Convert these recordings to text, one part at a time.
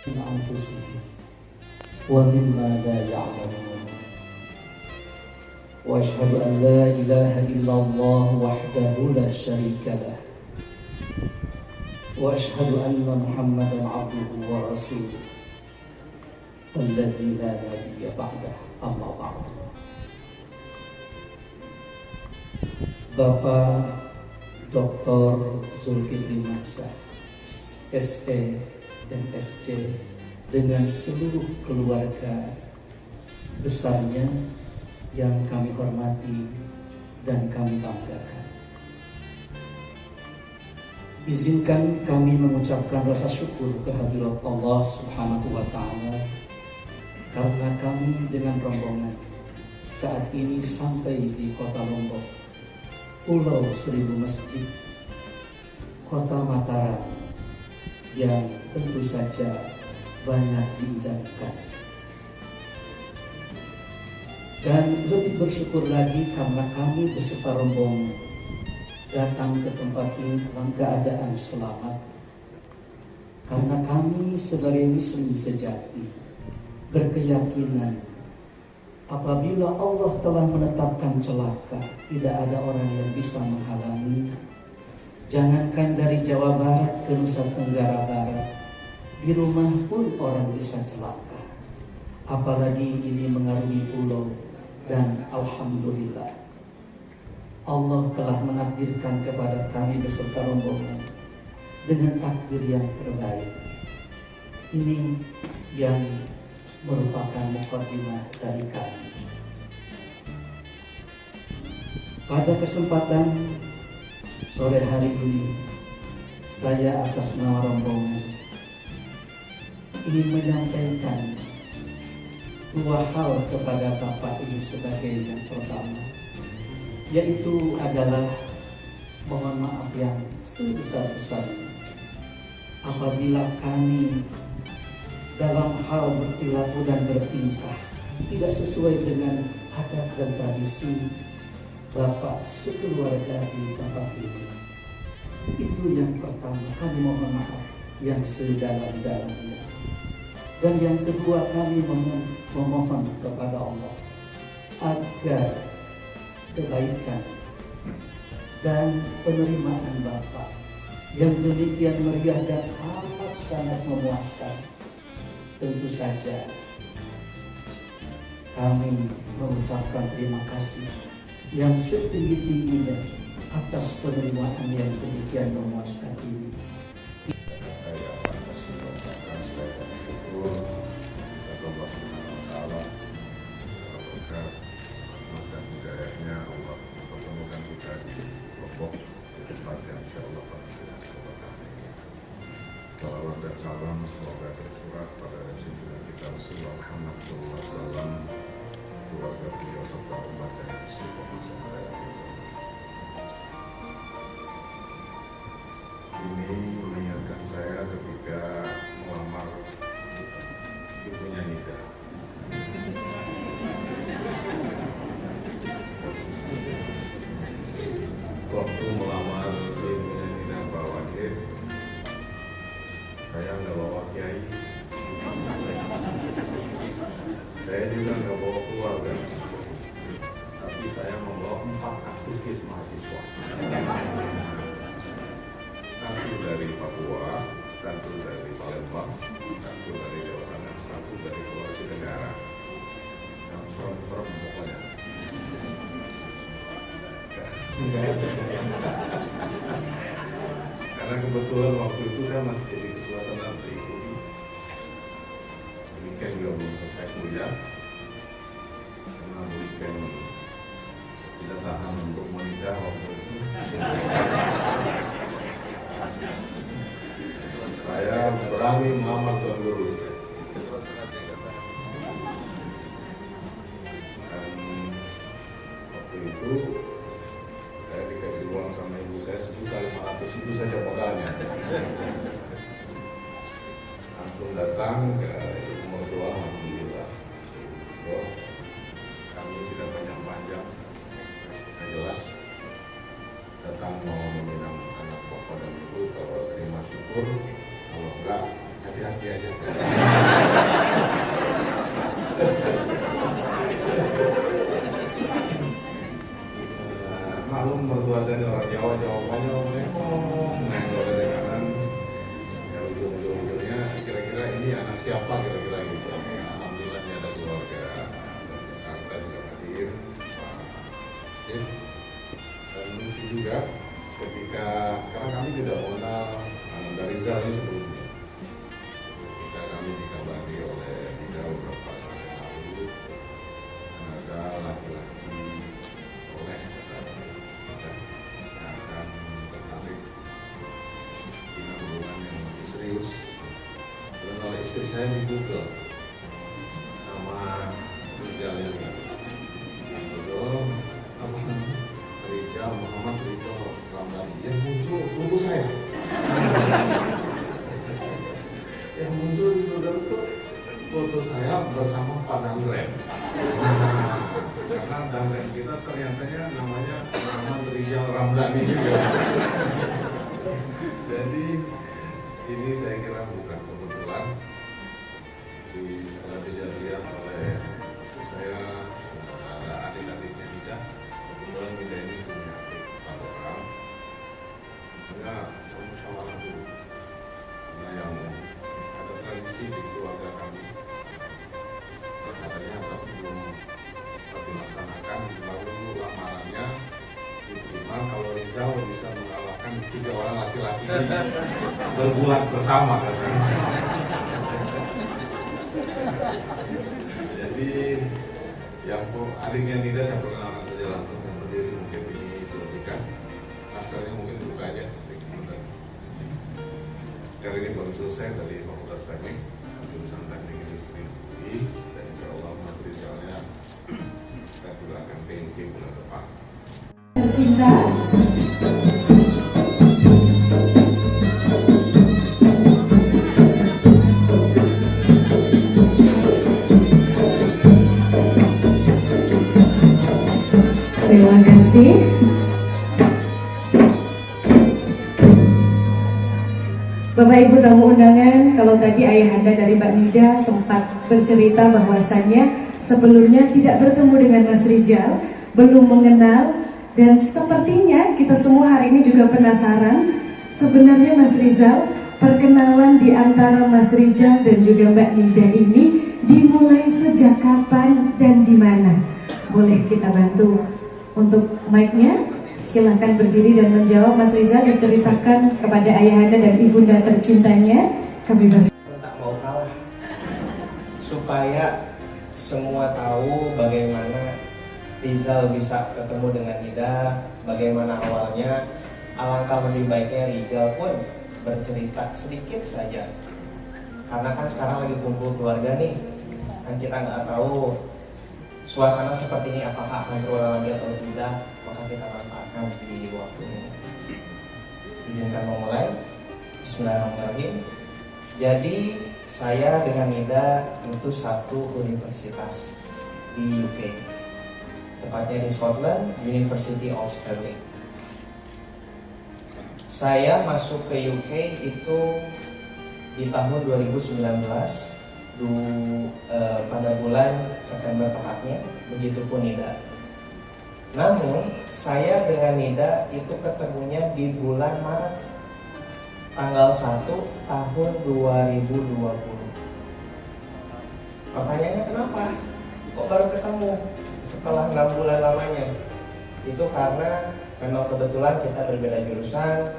min anfusihim wa mimma la ya'lamun. Wa asyhadu an la ilaha illallah wahdahu la syarika lah. Wa asyhadu anna Muhammadan abduhu wa rasuluh alladzi la nabiyya ba'dah. Amma ba'du. Bapak Dr. Zulkifli Mansah, SE dan SC, dengan seluruh keluarga besarnya yang kami hormati dan kami banggakan. Izinkan kami mengucapkan rasa syukur kehadirat Allah Subhanahu wa Ta'ala karena kami dengan rombongan saat ini sampai di kota Lombok, Pulau Seribu Masjid, Kota Mataram, yang tentu saja banyak diidamkan. Dan lebih bersyukur lagi karena kami beserta rombongan datang ke tempat ini dalam keadaan selamat. Karena kami sebagai muslim sejati berkeyakinan apabila Allah telah menetapkan celaka, tidak ada orang yang bisa menghalangi. Jangankan dari Jawa Barat ke Nusa Tenggara Barat, di rumah pun orang bisa celaka. Apalagi ini mengarungi pulau, dan alhamdulillah Allah telah menakdirkan kepada kami beserta rombongan dengan takdir yang terbaik. Ini yang merupakan mukadimah dari kami. Pada kesempatan sore hari ini, saya atas nama rombongan ingin menyampaikan dua hal kepada Bapak ini sebagai yang pertama, yaitu adalah mohon maaf yang sebesar-besarnya apabila kami dalam hal berperilaku dan bertingkah tidak sesuai dengan adat dan tradisi Bapak sekeluarga di tempat ini. Itu yang pertama, kami mohon maaf yang sedalam-dalamnya. Dan yang kedua, kami memohon kepada Allah agar kebaikan dan penerimaan Bapak yang demikian meriah dan amat sangat memuaskan, tentu saja kami mengucapkan terima kasih yang setinggi-tingginya atas penerimaan yang demikian memuaskan ini. Saya atas mengucapkan selawat syukur kepada Allah Subhanahu wa Ta'ala, berkat rahmat dan hidayahnya Allah mempertemukan kita di Lombok, di tempat yang insyaallah pada ini. Salawat dan salam semoga tercurah pada junjungan kita Rasulullah Muhammad SAW, keluarga beliau serta umat yang istiqomah sampai akhir zaman. Ini mengingatkan saya ketika melamar ibunya Nida. Waktu melamar ibunya Nida Pak Wakil, saya nggak bawa kiai. Saya juga nggak bawa keluarga, tapi saya membawa 4 aktivis mahasiswa. Satu dari Papua, satu dari Palembang, satu dari Jawa Tengah, satu dari Sulawesi Tenggara. Yang serem-serem pokoknya. Karena kebetulan waktu itu saya masih jadi ketua senat di UI. Weekend juga belum selesai kuliah. Karena weekend tidak tahan untuk menikah waktu itu. Saya berat berani melamar Tuan Guru. Dan waktu itu saya dikasih uang sama ibu saya 1.500, itu saja modalnya. Langsung datang ke ibu mertua, alhamdulillah. Oh, kami tidak banyak panjang, yang jelas datang mau meminang anak bapak dan ibu, kalau terima syukur, kalau enggak hati-hati aja. Maklum mertua saya ini orang Jawa, jawabannya nengok dari kanan. Ya ujung-ujungnya kira-kira ini anak siapa kira-kira gitu. Alhamdulillah ini ada keluarga dari Jakarta juga hadir, Pak Adit. Dan lucu juga ketika, karena kami tidak mengenal Ananda Rizal ini sebelumnya. Ketika kami dikabari oleh Ida beberapa saat yang lalu, ada laki-laki oleh yang akan tertarik dengan hubungan yang lebih serius. Dan oleh istri saya di Google nama Rizal ini, di Google apa namanya? Rizal Muhammad Rizal Ramdhani, yang muncul foto saya. Yang muncul saudara itu foto saya bersama Pak Danrem. Karena Danrem kita ternyata namanya Muhammad Rizal Ramdhani juga. Jadi ini saya kira bukan kebetulan. Setelah dilihat oleh istri saya, ada adik-adiknya juga. Kebetulan Mida ini punya adik 4 orang. Hanya saya musyawarah dulu. Karena yang ada tradisi di keluarga kami, katanya tapi belum dilaksanakan, baru lamarannya diterima kalau Rizal bisa mengalahkan 3 orang laki-laki berbulan bersama katanya. Jadi yang adiknya Nida saya perkenalkan saja langsung, yang berdiri mungkin ini Zulfikar, maskernya mungkin buka aja sedikit. Karena ini baru selesai dari Fakultas Teknik, jurusan Teknik Industri UI, dan insya Allah Mas Rizalnya kita juga akan PNK bulan depan. Tercinta, terima kasih. Bapak Ibu tamu undangan, kalau tadi ayahanda dari Mbak Nida sempat bercerita bahwasannya sebelumnya tidak bertemu dengan Mas Rizal, belum mengenal, dan sepertinya kita semua hari ini juga penasaran sebenarnya Mas Rizal, perkenalan di antara Mas Rizal dan juga Mbak Nida ini dimulai sejak kapan dan di mana? Boleh kita bantu untuk mic-nya? Silahkan berdiri dan menjawab. Mas Rizal, diceritakan kepada ayahanda dan ibunda tercintanya. Kami tak mau kalah, supaya semua tahu bagaimana Rizal bisa ketemu dengan Nida, bagaimana awalnya. Alangkah lebih baiknya Rizal pun bercerita sedikit saja, karena kan sekarang lagi kumpul keluarga nih, kan kita nggak tahu suasana seperti ini apakah akan terulang lagi atau tidak, maka kita manfaatkan di waktu ini. Izinkan memulai. Bismillahirrahmanirrahim. Jadi saya dengan Nida itu satu universitas di UK, tepatnya di Scotland, University of Stirling. Saya masuk ke UK itu di tahun 2019, pada bulan September tepatnya, begitupun Nida. Namun saya dengan Nida itu ketemunya di bulan Maret, tanggal 1 tahun 2020. Pertanyaannya kenapa? Kok baru ketemu setelah 6 bulan lamanya? Itu karena memang kebetulan kita berbeda jurusan,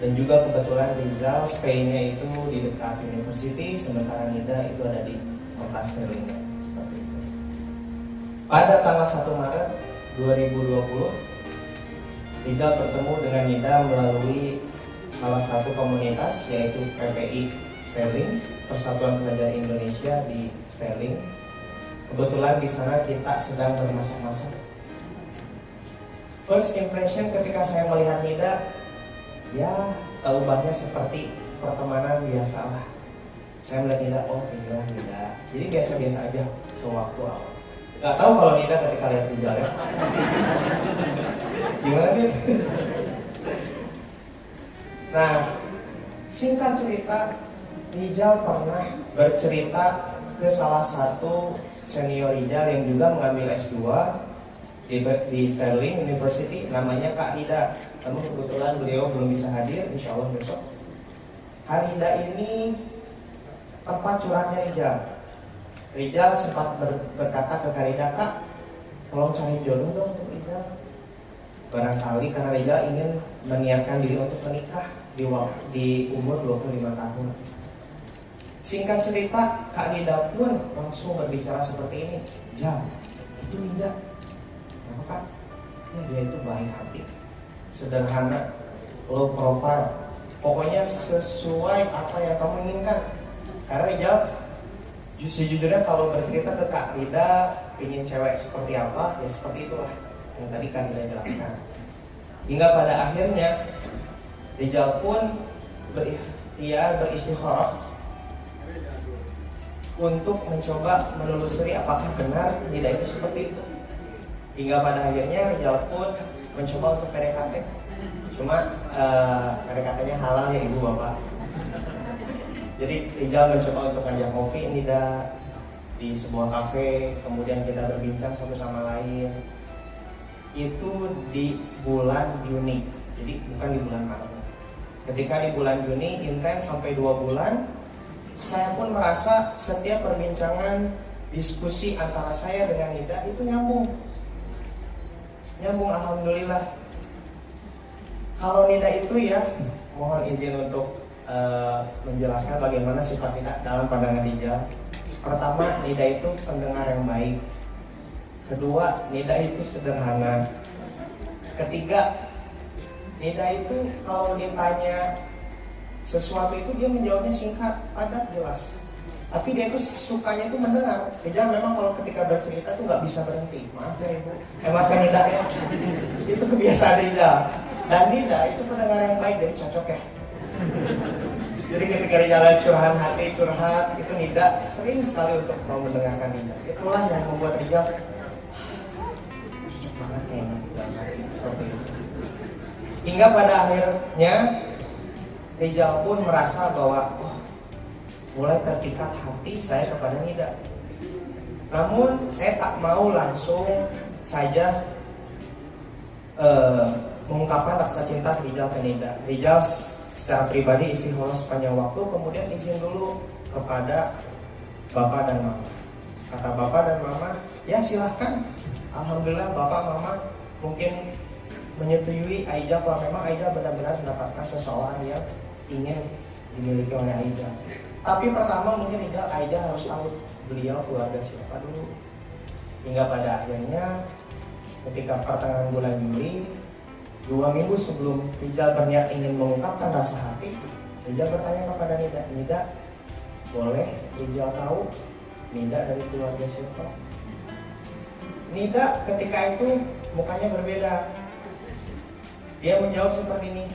dan juga kebetulan Rizal stay-nya itu di dekat university, sementara Nida itu ada di kota Stirling, seperti itu. Pada tanggal 1 Maret 2020, Rizal bertemu dengan Nida melalui salah satu komunitas, yaitu PPI Sterling, Persatuan Pelajar Indonesia di Sterling. Kebetulan di sana kita sedang bermasak-masak. First impression ketika saya melihat Nida, ya ubahnya seperti pertemanan biasa lah. Saya melihat Nida, oh inilah Nida. Jadi biasa-biasa aja sewaktu awal. Gak tahu kalau Nida ketika lihat Rijal ya. Gimana Nid? Nah, singkat cerita, Rijal pernah bercerita ke salah satu senior Rijal yang juga mengambil S2 di Sterling University, namanya Kak Rida. Namun kebetulan beliau belum bisa hadir, insya Allah besok. Kak Rida ini tempat curhatnya Rijal. Rijal sempat berkata ke Kak Rida, Kak, tolong cari jodoh dong untuk Rijal. Barangkali karena Rijal ingin meniatkan diri untuk menikah di umur 25 tahun. Singkat cerita, Kak Nida pun langsung berbicara seperti ini. Jal, itu Nida. Kenapa Kak? Ya dia itu baik hati, sederhana, low profile. Pokoknya sesuai apa yang kamu inginkan. Karena Rijal sejujurnya kalau bercerita ke Kak Rida ingin cewek seperti apa, ya seperti itulah yang tadi Kak Rida jelaskan. Hingga pada akhirnya Rijal pun beristikharah untuk mencoba menelusuri apakah benar Nida itu seperti itu. Hingga pada akhirnya Rijal pun mencoba untuk PDKT. Cuma PDKT-nya halal ya ibu bapak. Jadi Rijal mencoba untuk ngajak kopi Nida di sebuah kafe, kemudian kita berbincang satu sama lain. Itu di bulan Juni, jadi bukan di bulan Maret. Ketika di bulan Juni intens sampai 2 bulan, saya pun merasa setiap perbincangan diskusi antara saya dengan Nida itu nyambung alhamdulillah. Kalau Nida itu ya, mohon izin untuk menjelaskan bagaimana sifat Nida dalam pandangan Rijal. Pertama, Nida itu pendengar yang baik. Kedua, Nida itu sederhana. Ketiga, Nida itu kalau ditanya sesuatu itu dia menjawabnya singkat, padat, jelas. Tapi dia itu sukanya itu mendengar. Rijal memang kalau ketika bercerita tuh nggak bisa berhenti. Maaf ya ibu, maaf ya Nida ya. Itu kebiasaan Rijal. Dan Nida itu pendengar yang baik, jadi cocok ya. Jadi ketika Rijal curhat hati, curhat, itu Nida sering sekali untuk mau mendengarkan Nida. Itulah yang membuat Rijal cocok banget kayaknya dalam hati seperti itu. Hingga pada akhirnya Rijal pun merasa bahwa mulai terpikat hati saya kepada Nida. Namun saya tak mau langsung saja mengungkapkan rasa cinta Rijal ke Nida. Rijal secara pribadi istikharah sepanjang waktu, kemudian izin dulu kepada bapak dan mama. Kata bapak dan mama, ya silahkan. Alhamdulillah bapak mama mungkin menyetujui Aida kalau memang Aida benar-benar mendapatkan seseorang yang ingin dimiliki oleh Aida. Tapi pertama mungkin Aida harus tahu beliau keluarga siapa dulu. Hingga pada akhirnya ketika pertengahan bulan Juli, 2 minggu sebelum Rijal berniat ingin mengungkapkan rasa hati, Rijal bertanya kepada Nida, Nida, boleh Rijal tahu Nida dari keluarga siapa? Nida ketika itu mukanya berbeda. Dia menjawab seperti ini,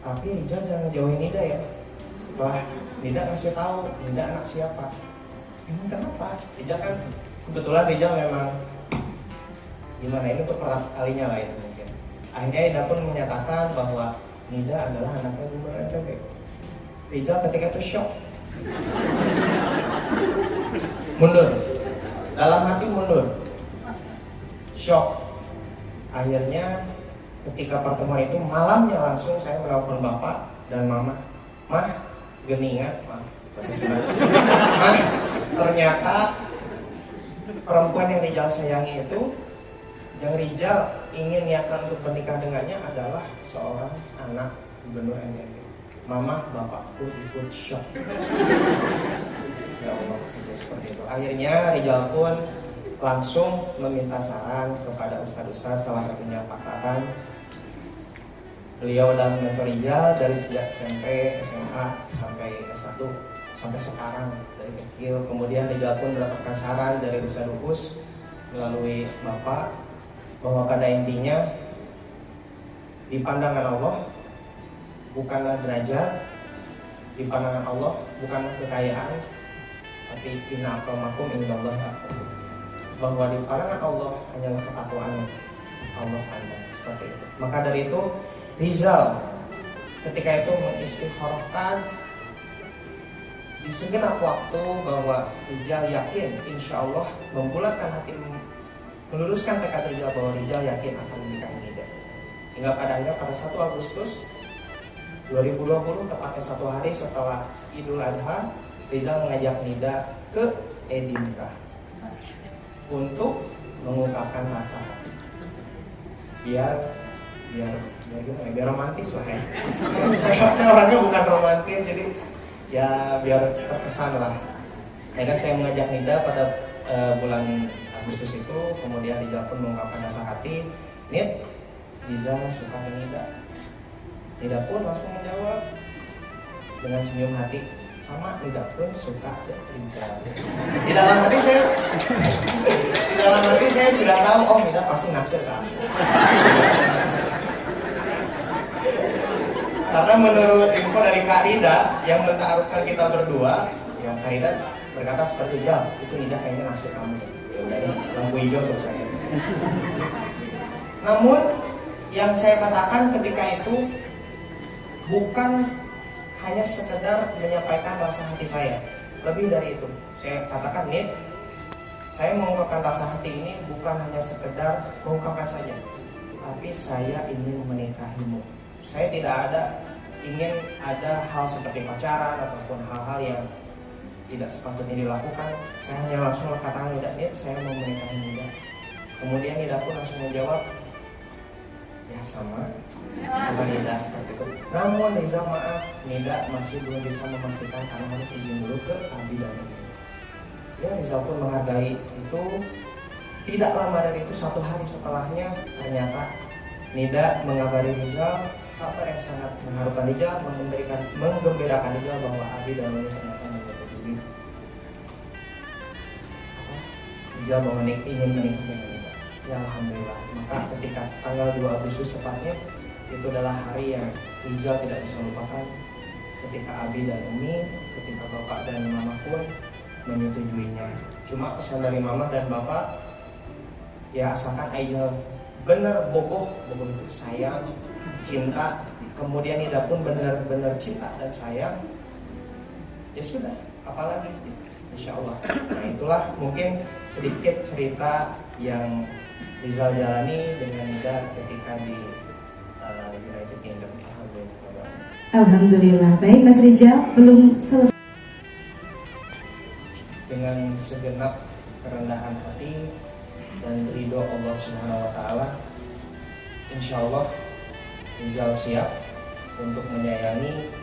tapi Rijal jangan ngejauhin Nida ya. Setelah Nida kasih tahu Nida anak siapa, emang kenapa? Rijal kan kebetulan Rijal memang gimana ini untuk pertama kalinya lah itu mungkin. Akhirnya Nida pun menyatakan bahwa Nida adalah anaknya Gubernur NTB. Rijal ketika itu shock, mundur, dalam hati mundur, shock. Akhirnya ketika pertemuan itu malamnya langsung saya menelpon bapak dan mama, mah geningan, maaf bahasa Sunda, mah ternyata perempuan yang Rijal sayangi itu, yang Rijal ingin niatkan untuk menikah dengannya adalah seorang anak Gubernur NTB. Mama, bapak pun ikut shock. Ya Allah, itu seperti itu. Akhirnya Rijal pun langsung meminta saran kepada ustadz-ustadz, salah satunya Pak Tatan. Beliau adalah mentor Rijal dari sejak SMP, SMA, sampai S1, sampai sekarang dari kecil. Kemudian Rijal pun mendapatkan saran dari Ustadz Uus melalui Bapak bahwa pada intinya di pandangan Allah bukanlah derajat, di pandangan Allah bukanlah kekayaan, tapi inna akramakum indallahi atqakum. Bahwa di pandangan Allah hanyalah ketakwaan Allah pandang, seperti itu. Maka dari itu Rizal ketika itu mengistikharahkan di segenap waktu bahwa Rizal yakin insya Allah membulatkan hati, meluruskan tekad Rizal bahwa Rizal yakin akan menikahi Nida. Hingga pada 1 Agustus 2020, tepatnya 1 hari setelah Idul Adha, Rizal mengajak Nida ke Edinburgh untuk mengungkapkan rasa hati. Biar romantis lah ya. saya orangnya bukan romantis, jadi ya biar terkesan lah. Akhirnya saya mengajak Nida pada bulan Agustus itu, kemudian Nida pun mengungkapkan rasa hati, Nid, Rizal suka dengan Nida. Nida pun langsung menjawab dengan senyum hati, sama Nida pun suka ke Rizal. Di dalam hati saya sudah tahu, oh Nida pasti naksir kan. Karena menurut info dari Kak Rida yang mentaarufkan kita berdua, yang Kak Rida berkata seperti itu Nida kayaknya naksir kamu. Ya udah ya, lampu hijau untuk saya. Namun yang saya katakan ketika itu bukan hanya sekedar menyampaikan rasa hati saya. Lebih dari itu, saya katakan Nid, saya mengungkapkan rasa hati ini bukan hanya sekedar mengungkapkan saja, tapi saya ingin menikahimu. Saya tidak ingin ada hal seperti pacaran ataupun hal-hal yang tidak sepatutnya dilakukan. Saya hanya langsung katakan Nida, Nid, saya mau menikahi Nida. Kemudian Nida pun langsung menjawab, ya sama dengan Nida seperti itu. Namun Rizal maaf, Nida masih belum bisa memastikan karena harus izin dulu ke Abi dan Umi. Ya Rizal pun menghargai itu. Tidak lama dari itu, 1 hari setelahnya ternyata Nida mengabari Rizal kabar yang sangat mengharukan Rizal, menggembirakan Rizal bahwa Abi dan Umi ternyata menyetujui Rizal bahwa ingin menikah dengan Nida. Ya Alhamdulillah. Maka ketika tanggal 2 Agustus tepatnya, itu adalah hari yang Rizal tidak bisa lupakan. Ketika Abi dan Umi, ketika Bapak dan Mama pun menyetujuinya. Cuma pesan dari Mama dan Bapak, ya asalkan Rizal benar bogoh itu sayang, cinta, kemudian Nida pun benar-benar cinta dan sayang, ya sudah, apalagi insya Allah. Nah itulah mungkin sedikit cerita yang Rizal jalani dengan Nida ketika di United Kingdom. Alhamdulillah. Baik Mas Rizal, belum selesai. Dengan segenap kerendahan hati dan ridho Allah Subhanahu wa taala, insya Allah Rizal siap untuk menyayangi,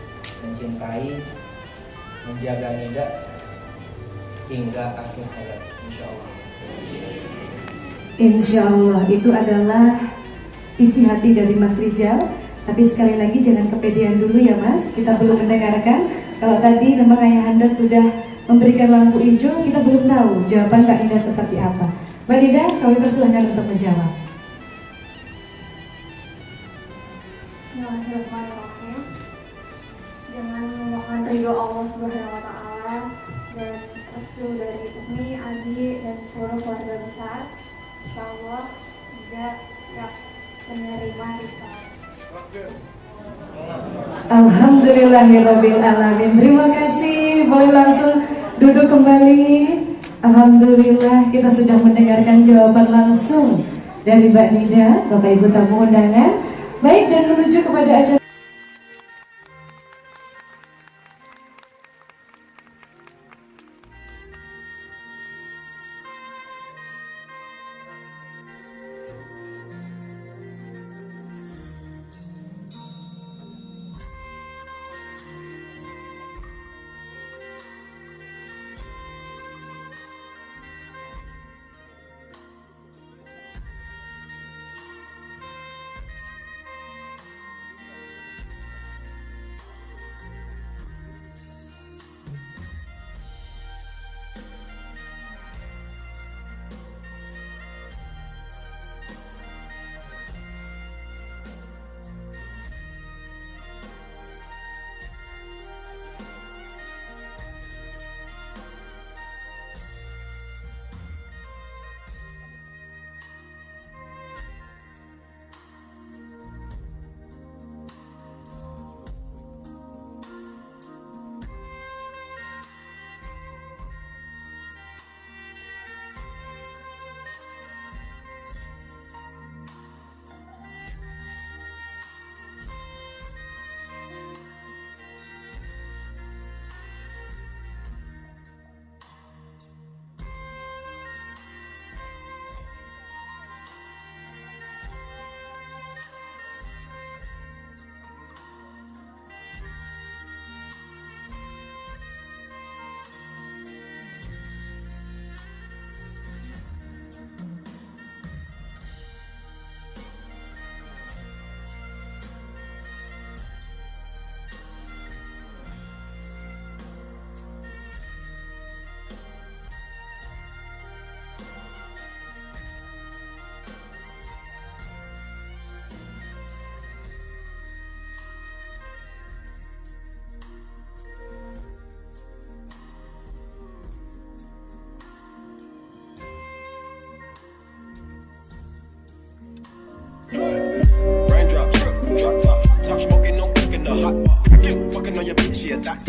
mencintai, menjaga Nida hingga akhir hayat, insya Allah. Insya Allah itu adalah isi hati dari Mas Rizal. Tapi sekali lagi jangan kepedean dulu ya Mas, kita belum mendengarkan. Kalau tadi memang Ayahanda sudah memberikan lampu hijau, kita belum tahu jawaban Mbak Nida seperti apa. Mbak Nida, kami persilahkan untuk menjawab. Bismillahirrahmanirrahim. Dengan memohon ridho Allah Subhanahu wa taala dan restu dari Umi, Abi dan seluruh keluarga besar, insyaallah Nida siap menerima risalah. Alhamdulillahirabbil alamin. Terima kasih. Boleh langsung duduk kembali. Alhamdulillah kita sudah mendengarkan jawaban langsung dari Mbak Nida, Bapak Ibu tamu undangan. Baik, dan menuju kepada acara know you appreciate that.